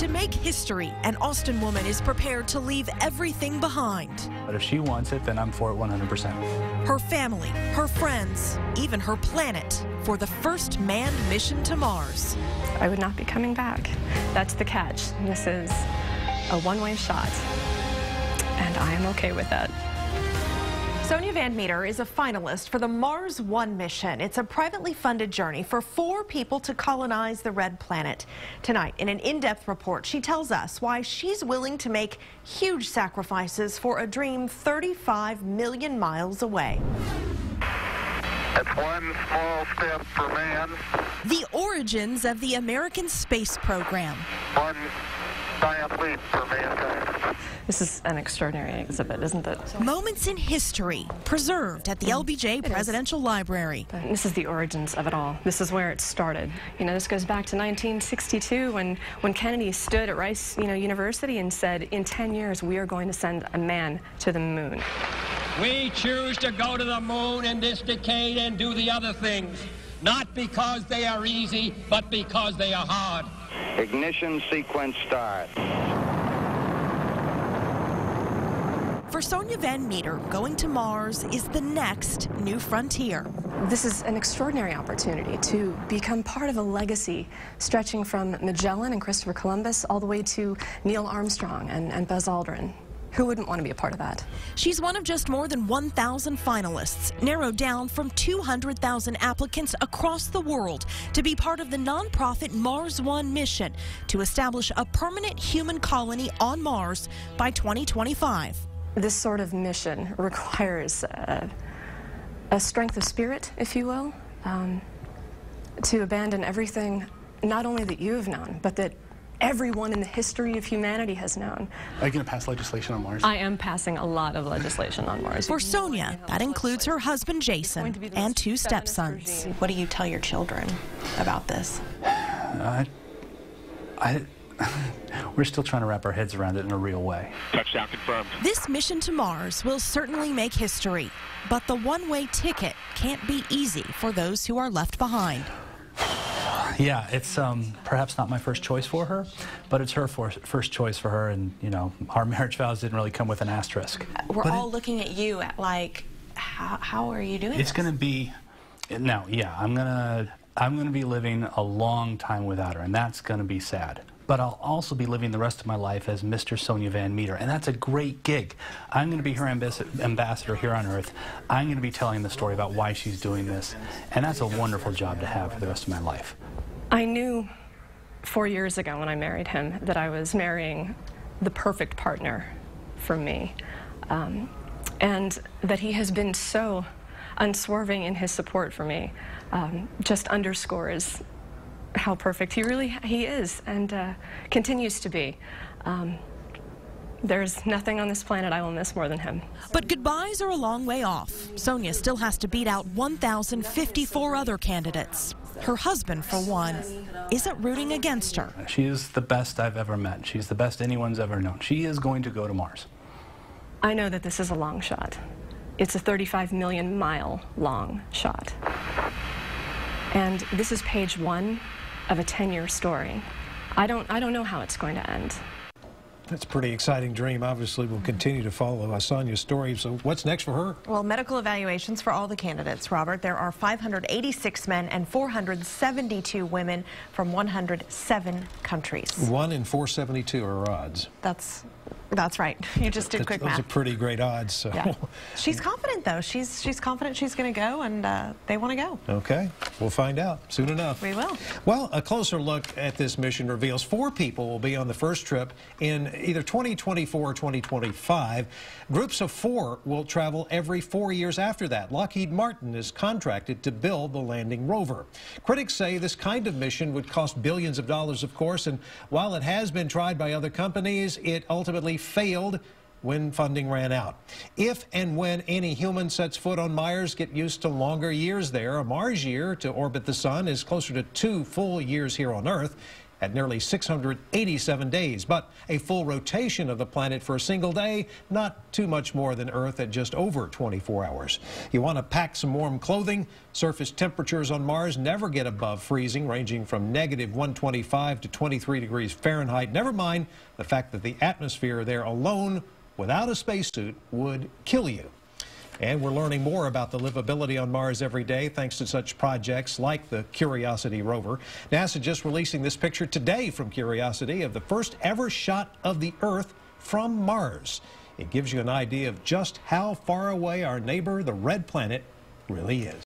To make history, an Austin woman is prepared to leave everything behind. But if she wants it, then I'm for it 100%. Her family, her friends, even her planet, for the first manned mission to Mars. I would not be coming back. That's the catch. This is a one-way shot, and I am okay with that. Sonia Van Meter is a finalist for the Mars 1 mission. It's a privately funded journey for 4 people to colonize the red planet. Tonight, in an in-depth report, she tells us why she's willing to make huge sacrifices for a dream 35 million miles away. It's one small step for man. The origins of the American space program. One giant leap for mankind. This is an extraordinary exhibit, isn't it? Moments in history preserved at the LBJ Presidential Library. And this is the origins of it all. This is where it started. You know, this goes back to 1962 when Kennedy stood at Rice, University and said, in 10 years, we are going to send a man to the moon. We choose to go to the moon in this decade and do the other things, not because they are easy, but because they are hard. Ignition sequence start. For Sonia Van Meter, going to Mars is the next new frontier. This is an extraordinary opportunity to become part of a legacy stretching from Magellan and Christopher Columbus all the way to Neil Armstrong and Buzz Aldrin. Who wouldn't want to be a part of that? She's one of just more than 1,000 finalists, narrowed down from 200,000 applicants across the world to be part of the nonprofit Mars 1 mission to establish a permanent human colony on Mars by 2025. This sort of mission requires a strength of spirit, if you will, to abandon everything, not only that you have known, but that everyone in the history of humanity has known. Are you going to pass legislation on Mars? I am passing a lot of legislation on Mars. For Sonia, that includes her husband Jason and 2 stepsons. What do you tell your children about this? We're still trying to wrap our heads around it in a real way. Touchdown confirmed. This mission to Mars will certainly make history, but the one-way ticket can't be easy for those who are left behind. Yeah, it's perhaps not my first choice for her, but it's her first choice for her, and our marriage vows didn't really come with an asterisk. We're all looking at you at like, how are you doing It's this? going to be, no, yeah, I'm gonna be living a long time without her, and that's going to be sad. But I'll also be living the rest of my life as Mr. Sonia Van Meter, and that's a great gig. I'm going to be her ambassador here on Earth. I'm going to be telling the story about why she's doing this, and that's a wonderful job to have for the rest of my life. I knew 4 years ago when I married him that I was marrying the perfect partner for me, and that he has been so unswerving in his support for me just underscores how perfect he is and continues to be. There's nothing on this planet I will miss more than him. But goodbyes are a long way off. Sonia still has to beat out 1,054 other candidates. Her husband, for one, isn't rooting against her. She is the best I've ever met. She's the best anyone's ever known. She is going to go to Mars. I know that this is a long shot. It's a 35 million mile long shot. And this is page 1 of a 10-year story. I don't know how it's going to end. That's a pretty exciting dream. Obviously, we'll continue to follow Sonia's story. So what's next for her? Well, medical evaluations for all the candidates, Robert. There are 586 men and 472 women from 107 countries. 1 in 472 are odds. That's right. You just did quick math. Those are pretty great odds. So. Yeah. She's confident, though. She's confident she's going to go, and they want to go. Okay. We'll find out soon enough. We will. Well, a closer look at this mission reveals 4 people will be on the first trip in either 2024 or 2025. Groups of 4 will travel every 4 years after that. Lockheed Martin is contracted to build the landing rover. Critics say this kind of mission would cost billions of dollars, of course, and while it has been tried by other companies, it ultimately failed when funding ran out. If and when any human sets foot on Mars, get used to longer years there. A Mars year to orbit the sun is closer to 2 full years here on Earth. at nearly 687 days. But a full rotation of the planet for a single day, not too much more than Earth at just over 24 hours. You want to pack some warm clothing? Surface temperatures on Mars never get above freezing, ranging from -125 to 23 degrees Fahrenheit. Never mind the fact that the atmosphere there alone, without a spacesuit, would kill you. And we're learning more about the livability on Mars every day thanks to such projects like the Curiosity rover. NASA just releasing this picture today from Curiosity of the first ever shot of the Earth from Mars. It gives you an idea of just how far away our neighbor, the red planet, really is.